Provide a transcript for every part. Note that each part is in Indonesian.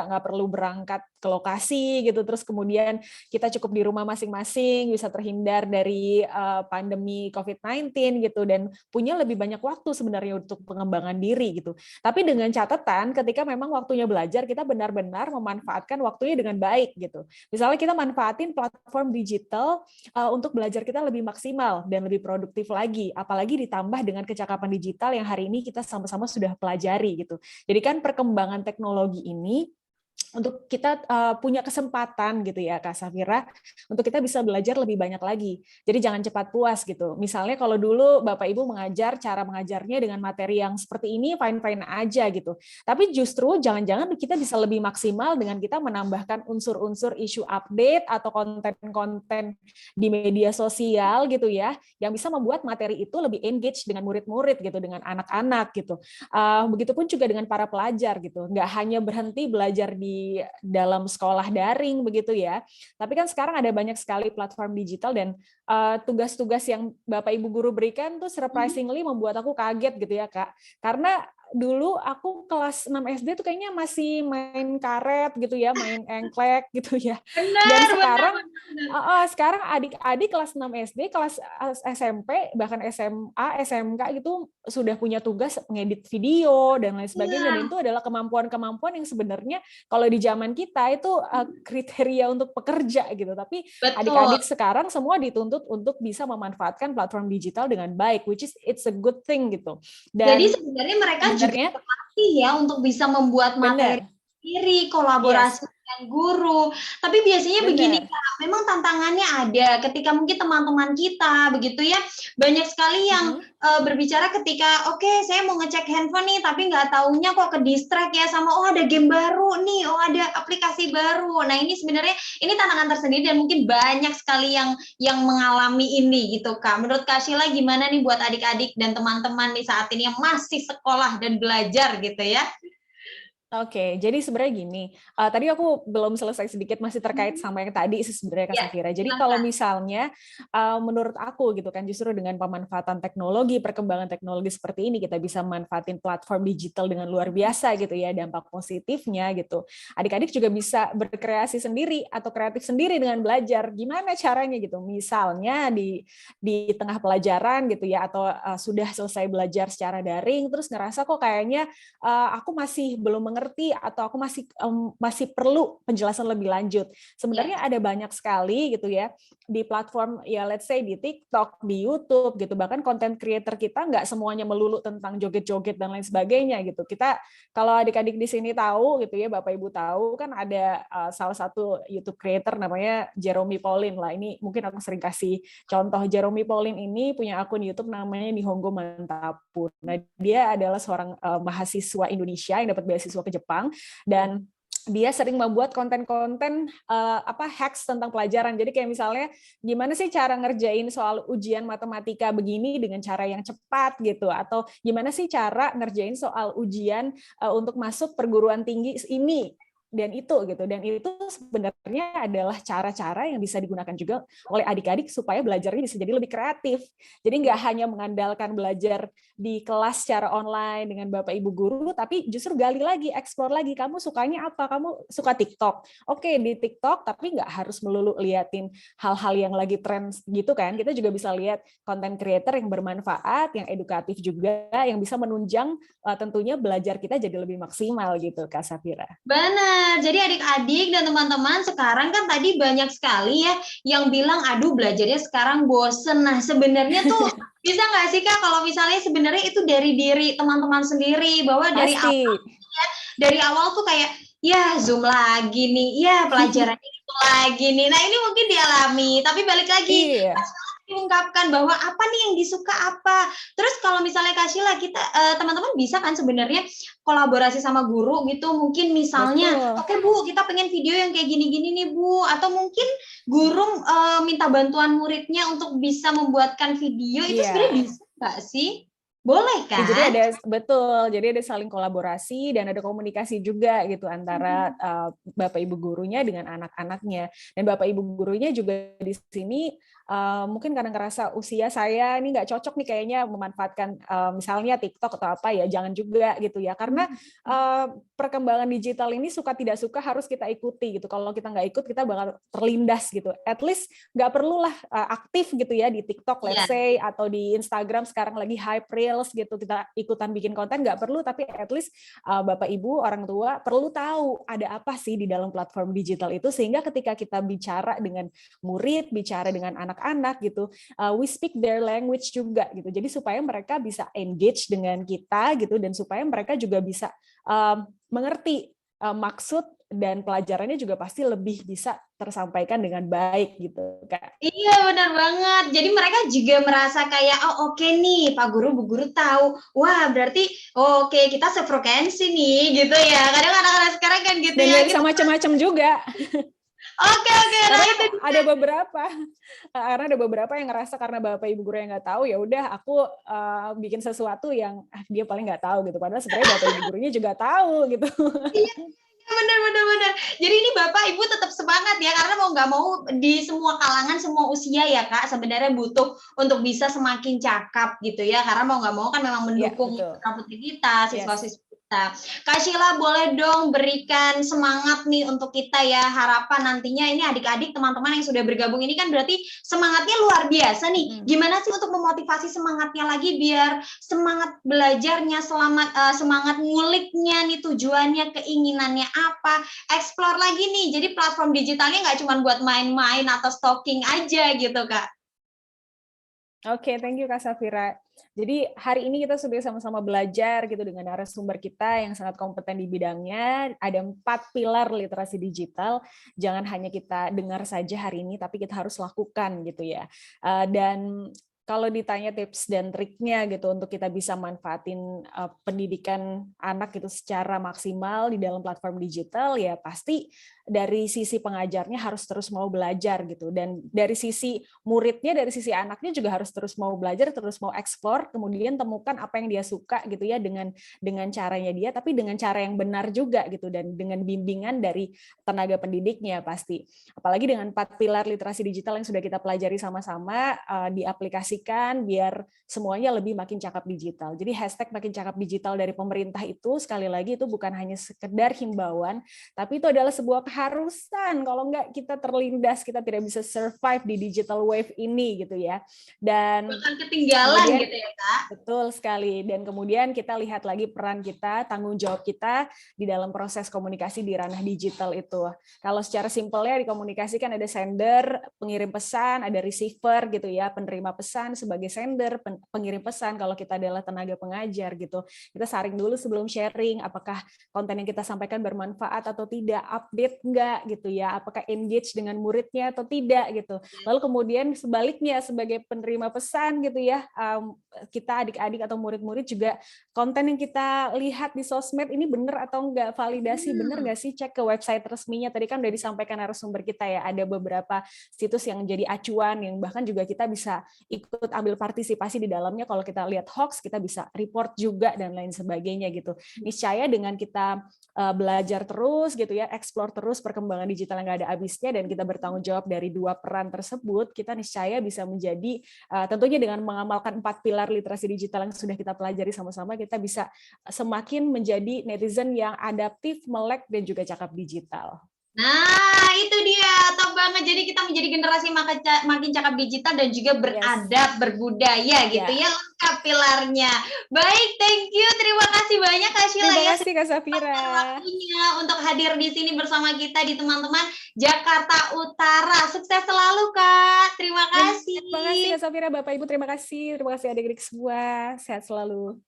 nggak perlu berangkat ke lokasi gitu, terus kemudian kita cukup di rumah masing-masing, bisa terhindar dari pandemi COVID-19 gitu, dan punya lebih banyak waktu sebenarnya untuk pengembangan diri gitu. Tapi dengan catatan ketika memang waktunya belajar, kita benar-benar memanfaatkan waktunya dengan baik gitu. Misalnya kita manfaatin platform digital untuk belajar kita lebih maksimal dan lebih produktif lagi, apalagi ditambah dengan kecakapan digital yang hari ini kita sama-sama sudah pelajari gitu. Jadi kan perkembangan teknologi ini untuk kita punya kesempatan gitu ya Kak Safira, untuk kita bisa belajar lebih banyak lagi. Jadi jangan cepat puas gitu. Misalnya kalau dulu Bapak Ibu mengajar, cara mengajarnya dengan materi yang seperti ini fine-fine aja gitu. Tapi justru jangan-jangan kita bisa lebih maksimal dengan kita menambahkan unsur-unsur isu update atau konten-konten di media sosial gitu ya, yang bisa membuat materi itu lebih engage dengan murid-murid gitu, dengan anak-anak gitu. Begitupun juga dengan para pelajar gitu. Nggak hanya berhenti belajar di dalam sekolah daring begitu ya. Tapi kan sekarang ada banyak sekali platform digital dan tugas-tugas yang Bapak Ibu guru berikan tuh surprisingly membuat aku kaget gitu ya Kak. Karena dulu aku kelas 6 SD tuh kayaknya masih main karet gitu ya, main engklek gitu ya. Dan sekarang adik-adik kelas 6 SD, kelas SMP, bahkan SMA, SMK gitu sudah punya tugas mengedit video dan lain sebagainya. Dan itu adalah kemampuan-kemampuan yang sebenarnya kalau di zaman kita itu kriteria untuk pekerja gitu. Tapi adik-adik sekarang semua dituntut untuk bisa memanfaatkan platform digital dengan baik, which is it's a good thing gitu. Dan jadi sebenarnya mereka juga terlatih ya untuk bisa membuat materi sendiri, kolaborasi dengan guru. Tapi biasanya begini Kak, memang tantangannya ada ketika mungkin teman-teman kita begitu ya, banyak sekali yang berbicara ketika oke, saya mau ngecek handphone nih, tapi nggak taunya kok ke distract ya sama ada game baru nih, ada aplikasi baru. Nah ini sebenarnya ini tantangan tersendiri dan mungkin banyak sekali yang mengalami ini gitu Kak. Menurut Kak Sheila gimana nih buat adik-adik dan teman-teman nih saat ini yang masih sekolah dan belajar gitu ya? Oke, jadi sebenarnya gini, tadi aku belum selesai sedikit, masih terkait sama yang tadi sih sebenarnya Kak Safira. Jadi kalau misalnya menurut aku gitu kan, justru dengan pemanfaatan teknologi, perkembangan teknologi seperti ini, kita bisa manfaatin platform digital dengan luar biasa gitu ya, dampak positifnya gitu. Adik-adik juga bisa berkreasi sendiri atau kreatif sendiri dengan belajar. Gimana caranya gitu? Misalnya di tengah pelajaran gitu ya, atau sudah selesai belajar secara daring, terus ngerasa kok kayaknya aku masih belum mengerti atau aku masih perlu penjelasan lebih lanjut. Sebenarnya ada banyak sekali gitu ya di platform ya let's say di TikTok, di YouTube gitu. Bahkan content creator kita nggak semuanya melulu tentang joget-joget dan lain sebagainya gitu. Kita kalau adik-adik di sini tahu gitu ya, Bapak Ibu tahu kan ada salah satu YouTube creator namanya Jeremy Pauline lah. Ini mungkin aku sering kasih contoh. Jeremy Pauline ini punya akun YouTube namanya Nihongo Mantapun. Nah, dia adalah seorang mahasiswa Indonesia yang dapat beasiswa ke Jepang dan dia sering membuat konten-konten hacks tentang pelajaran. Jadi kayak misalnya gimana sih cara ngerjain soal ujian matematika begini dengan cara yang cepat gitu, atau gimana sih cara ngerjain soal ujian untuk masuk perguruan tinggi ini dan itu gitu. Dan itu sebenarnya adalah cara-cara yang bisa digunakan juga oleh adik-adik supaya belajarnya bisa jadi lebih kreatif. Jadi nggak hanya mengandalkan belajar di kelas secara online dengan Bapak Ibu guru, tapi justru gali lagi, explore lagi, kamu sukanya apa? Kamu suka TikTok? Oke, di TikTok, tapi nggak harus melulu liatin hal-hal yang lagi tren gitu kan. Kita juga bisa lihat konten creator yang bermanfaat, yang edukatif juga, yang bisa menunjang tentunya belajar kita jadi lebih maksimal gitu, Kak Safira. Benar, jadi adik-adik dan teman-teman sekarang kan tadi banyak sekali ya yang bilang, aduh belajarnya sekarang bosen. Nah sebenarnya tuh bisa nggak sih Kak kalau misalnya sebenarnya itu dari diri teman-teman sendiri, bahwa dari awal tuh kayak, ya Zoom lagi nih, ya pelajaran itu lagi nih. Nah ini mungkin dialami, tapi balik lagi, diungkapkan bahwa apa nih yang disuka apa. Terus kalau misalnya Kak Sheila, kita teman-teman bisa kan sebenarnya kolaborasi sama guru gitu, mungkin misalnya oke Bu, kita pengen video yang kayak gini-gini nih Bu, atau mungkin guru minta bantuan muridnya untuk bisa membuatkan video, itu sebenarnya bisa nggak sih? Boleh Ya, jadi kan? betul, jadi ada saling kolaborasi dan ada komunikasi juga gitu antara Bapak Ibu gurunya dengan anak-anaknya. Dan Bapak Ibu gurunya juga di sini mungkin karena ngerasa usia saya ini nggak cocok nih kayaknya memanfaatkan misalnya TikTok atau apa ya, jangan juga gitu ya. Karena perkembangan digital ini suka tidak suka harus kita ikuti gitu. Kalau kita nggak ikut kita bakal terlindas gitu. At least nggak perlulah aktif gitu ya di TikTok let's Iya. say atau di Instagram sekarang lagi hype reels gitu, kita ikutan bikin konten nggak perlu, tapi at least Bapak Ibu orang tua perlu tahu ada apa sih di dalam platform digital itu, sehingga ketika kita bicara dengan murid, bicara dengan anak-anak gitu, we speak their language juga gitu. Jadi supaya mereka bisa engage dengan kita gitu, dan supaya mereka juga bisa mengerti maksud dan pelajarannya juga pasti lebih bisa tersampaikan dengan baik gitu, Kak. Iya, benar banget. Jadi mereka juga merasa kayak, oh oke nih, Pak Guru, Bu Guru tahu. Wah, berarti oke, kita sefrekuensi nih, gitu ya. Kadang anak-anak sekarang kan gitu Dan ya. nggak bisa macam-macam juga. Oke, nah Karena itu dia. ada beberapa yang ngerasa karena Bapak Ibu guru yang nggak tahu, ya udah aku bikin sesuatu yang dia paling nggak tahu gitu. Padahal sebenarnya Bapak Ibu gurunya juga tahu gitu. Iya, benar. Jadi ini Bapak Ibu tetap semangat ya, karena mau nggak mau di semua kalangan, semua usia ya Kak, sebenarnya butuh untuk bisa semakin cakap gitu ya, karena mau nggak mau kan memang Iya, mendukung betul. putra-putri kita, Yes. siswa-siswa kita. Kak Sheila boleh dong berikan semangat nih untuk kita ya, harapan nantinya ini adik-adik teman-teman yang sudah bergabung ini kan berarti semangatnya luar biasa nih. Gimana sih untuk memotivasi semangatnya lagi biar semangat belajarnya, semangat nguliknya nih, tujuannya, keinginannya apa, explore lagi nih. Jadi platform digitalnya nggak cuma buat main-main atau stalking aja gitu, Kak. Oke, thank you Kak Safira. Jadi hari ini kita sudah sama-sama belajar gitu dengan narasumber kita yang sangat kompeten di bidangnya. Ada 4 pilar literasi digital. Jangan hanya kita dengar saja hari ini, tapi kita harus lakukan gitu ya. Dan kalau ditanya tips dan triknya gitu untuk kita bisa manfaatin pendidikan anak itu secara maksimal di dalam platform digital, ya pasti dari sisi pengajarnya harus terus mau belajar gitu, dan dari sisi muridnya, dari sisi anaknya juga harus terus mau belajar, terus mau explore, kemudian temukan apa yang dia suka gitu ya, dengan caranya dia, tapi dengan cara yang benar juga gitu, dan dengan bimbingan dari tenaga pendidiknya pasti. Apalagi dengan 4 pilar literasi digital yang sudah kita pelajari sama-sama, diaplikasikan biar semuanya lebih makin cakap digital. Jadi hashtag makin cakap digital dari pemerintah itu sekali lagi itu bukan hanya sekedar himbauan, tapi itu adalah sebuah keharusan. Kalau enggak kita terlindas, kita tidak bisa survive di digital wave ini gitu ya. Dan Bahkan ketinggalan kemudian, gitu ya, Kak. betul sekali. Dan kemudian kita lihat lagi peran kita, tanggung jawab kita di dalam proses komunikasi di ranah digital itu. Kalau secara simpelnya di komunikasi kan ada sender, pengirim pesan, ada receiver gitu ya, penerima pesan sebagai sender, pengirim pesan kalau kita adalah tenaga pengajar gitu. Kita saring dulu sebelum sharing, apakah konten yang kita sampaikan bermanfaat atau tidak, update enggak gitu ya, apakah engage dengan muridnya atau tidak gitu. Lalu kemudian sebaliknya sebagai penerima pesan gitu ya, kita adik-adik atau murid-murid juga konten yang kita lihat di sosmed ini benar atau enggak, validasi benar enggak sih, cek ke website resminya. Tadi kan udah disampaikan narasumber kita ya, ada beberapa situs yang jadi acuan yang bahkan juga kita bisa ikut ambil partisipasi di dalamnya. Kalau kita lihat hoax kita bisa report juga dan lain sebagainya gitu. Niscaya dengan kita belajar terus gitu ya, explore terus perkembangan digital yang nggak ada habisnya, dan kita bertanggung jawab dari 2 peran tersebut, kita niscaya bisa menjadi tentunya dengan mengamalkan 4 pilar literasi digital yang sudah kita pelajari sama-sama, kita bisa semakin menjadi netizen yang adaptif, melek, dan juga cakap digital. Nah, itu dia, top banget. Jadi kita menjadi generasi makin cakap digital dan juga beradab, berbudaya gitu ya, lengkap pilarnya. Baik, thank you. Terima kasih banyak Kak Sheila Terima ya kasih Kak Safira. waktunya untuk hadir di sini bersama kita di teman-teman Jakarta Utara. Sukses selalu Kak. Terima kasih. Terima kasih Kak Safira, Bapak Ibu terima kasih adik-adik semua. Sehat selalu.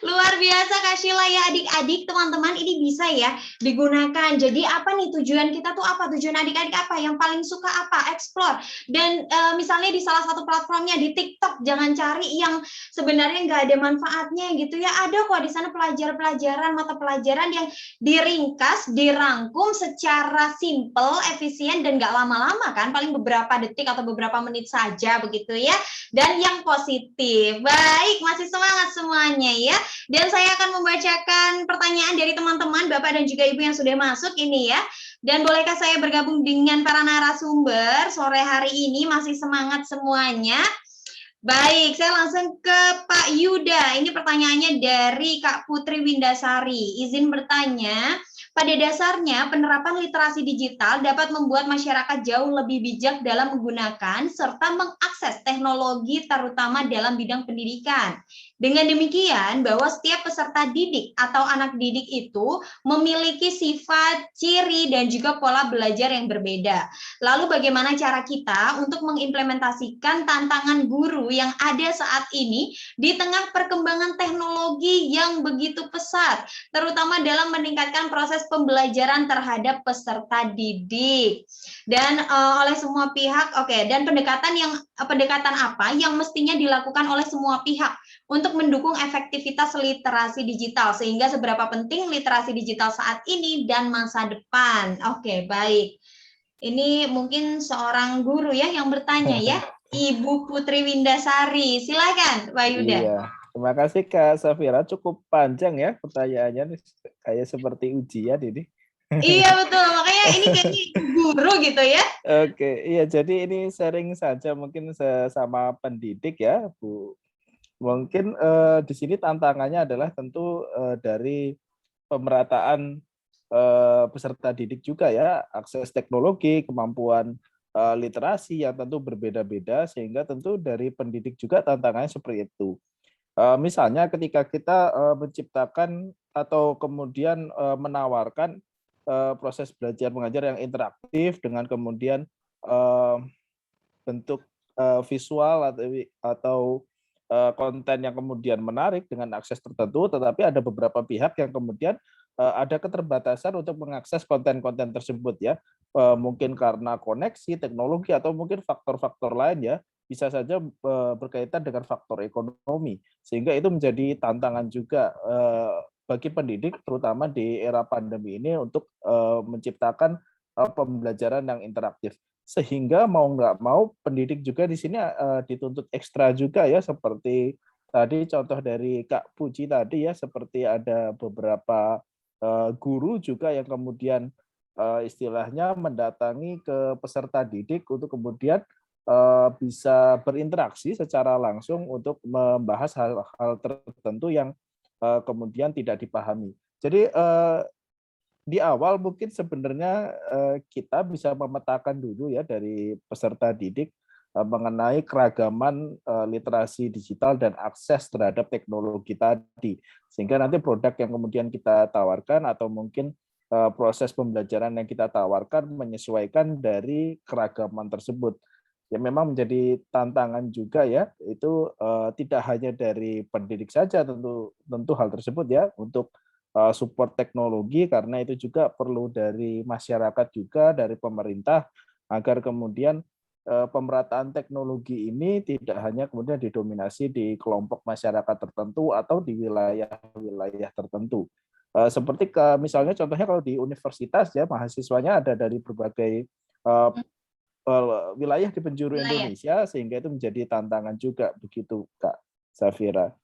Luar biasa Kak Sheila ya, adik-adik, teman-teman, ini bisa ya digunakan. Jadi apa nih tujuan kita tuh apa? Tujuan adik-adik apa? Yang paling suka apa? Explore. Dan misalnya di salah satu platformnya di TikTok, jangan cari yang sebenarnya nggak ada manfaatnya gitu ya. Ada kok di sana pelajaran-pelajaran, mata pelajaran yang diringkas, dirangkum secara simple, efisien, dan nggak lama-lama kan, paling beberapa detik atau beberapa menit saja begitu ya. Dan yang positif. Baik, masih semangat semuanya ya. Dan saya akan membacakan pertanyaan dari teman-teman, Bapak dan juga Ibu yang sudah masuk ini ya. Dan bolehkah saya bergabung dengan para narasumber sore hari ini, masih semangat semuanya? Baik, saya langsung ke Pak Yuda. Ini pertanyaannya dari Kak Putri Windasari. Izin bertanya, pada dasarnya penerapan literasi digital dapat membuat masyarakat jauh lebih bijak dalam menggunakan serta mengakses teknologi terutama dalam bidang pendidikan. Dengan demikian, bahwa setiap peserta didik atau anak didik itu memiliki sifat, ciri, dan juga pola belajar yang berbeda. Lalu bagaimana cara kita untuk mengimplementasikan tantangan guru yang ada saat ini di tengah perkembangan teknologi yang begitu pesat, terutama dalam meningkatkan proses pembelajaran terhadap peserta didik. Dan oleh semua pihak, dan pendekatan apa yang mestinya dilakukan oleh semua pihak untuk mendukung efektivitas literasi digital, sehingga seberapa penting literasi digital saat ini dan masa depan. Oke, baik. Ini mungkin seorang guru ya yang bertanya ya, Ibu Putri Windasari. Silakan, Pak Yuda. Iya, terima kasih Kak Safira. Cukup panjang ya pertanyaannya, kayak seperti ujian ini. Iya betul, makanya ini kayaknya guru gitu ya. Oke, iya jadi ini sharing saja mungkin sesama pendidik ya, Bu. Mungkin di sini tantangannya adalah tentu dari pemerataan peserta didik juga ya, akses teknologi, kemampuan literasi yang tentu berbeda-beda, sehingga tentu dari pendidik juga tantangannya seperti itu. Misalnya ketika kita menciptakan atau kemudian menawarkan proses belajar mengajar yang interaktif dengan kemudian bentuk visual atau konten yang kemudian menarik dengan akses tertentu, tetapi ada beberapa pihak yang kemudian ada keterbatasan untuk mengakses konten-konten tersebut ya, mungkin karena koneksi, teknologi, atau mungkin faktor-faktor lain ya, bisa saja berkaitan dengan faktor ekonomi, sehingga itu menjadi tantangan juga bagi pendidik, terutama di era pandemi ini untuk menciptakan pembelajaran yang interaktif. Sehingga mau nggak mau pendidik juga di sini dituntut ekstra juga ya, seperti tadi contoh dari Kak Puji tadi ya, seperti ada beberapa guru juga yang kemudian istilahnya mendatangi ke peserta didik untuk kemudian bisa berinteraksi secara langsung untuk membahas hal-hal tertentu yang kemudian tidak dipahami. Jadi di awal mungkin sebenarnya kita bisa memetakan dulu ya dari peserta didik mengenai keragaman literasi digital dan akses terhadap teknologi tadi, sehingga nanti produk yang kemudian kita tawarkan atau mungkin proses pembelajaran yang kita tawarkan menyesuaikan dari keragaman tersebut. Ya memang menjadi tantangan juga ya, itu tidak hanya dari pendidik saja tentu hal tersebut ya, untuk support teknologi, karena itu juga perlu dari masyarakat juga, dari pemerintah, agar kemudian pemerataan teknologi ini tidak hanya kemudian didominasi di kelompok masyarakat tertentu atau di wilayah-wilayah tertentu. Seperti misalnya contohnya kalau di universitas ya, mahasiswanya ada dari berbagai wilayah di penjuru Indonesia, sehingga itu menjadi tantangan juga begitu Kak Safira.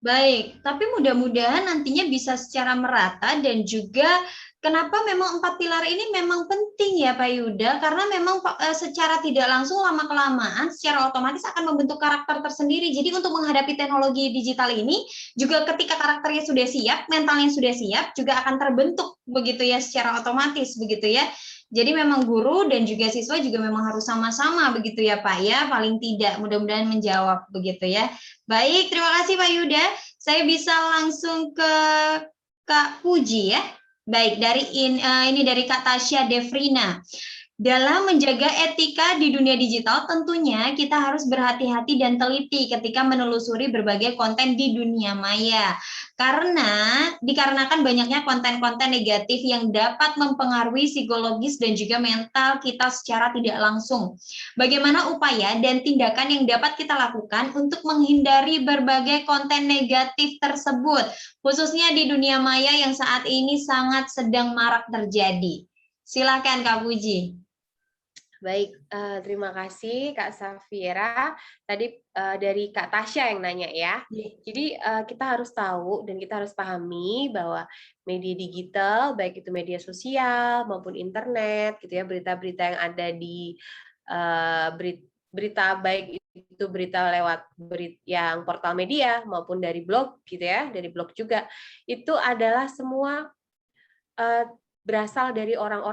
Baik, tapi mudah-mudahan nantinya bisa secara merata, dan juga kenapa memang 4 pilar ini memang penting ya Pak Yuda, karena memang secara tidak langsung lama-kelamaan secara otomatis akan membentuk karakter tersendiri. Jadi untuk menghadapi teknologi digital ini juga ketika karakternya sudah siap, mentalnya sudah siap, juga akan terbentuk begitu ya secara otomatis begitu ya. Jadi memang guru dan juga siswa juga memang harus sama-sama begitu ya Pak ya, paling tidak mudah-mudahan menjawab begitu ya. Baik, terima kasih Pak Yuda. Saya bisa langsung ke Kak Puji ya. Baik, dari ini dari Kak Tasya Devrina. Dalam menjaga etika di dunia digital, tentunya kita harus berhati-hati dan teliti ketika menelusuri berbagai konten di dunia maya. Dikarenakan banyaknya konten-konten negatif yang dapat mempengaruhi psikologis dan juga mental kita secara tidak langsung. Bagaimana upaya dan tindakan yang dapat kita lakukan untuk menghindari berbagai konten negatif tersebut, khususnya di dunia maya yang saat ini sangat sedang marak terjadi? Silakan Kak Puji. Baik, terima kasih Kak Safira. Tadi dari Kak Tasya yang nanya ya. Jadi kita harus tahu dan kita harus pahami bahwa media digital, baik itu media sosial maupun internet, gitu ya, berita-berita yang ada di berita baik itu berita lewat yang portal media maupun dari blog, gitu ya, dari blog juga, itu adalah semua berasal dari orang-orang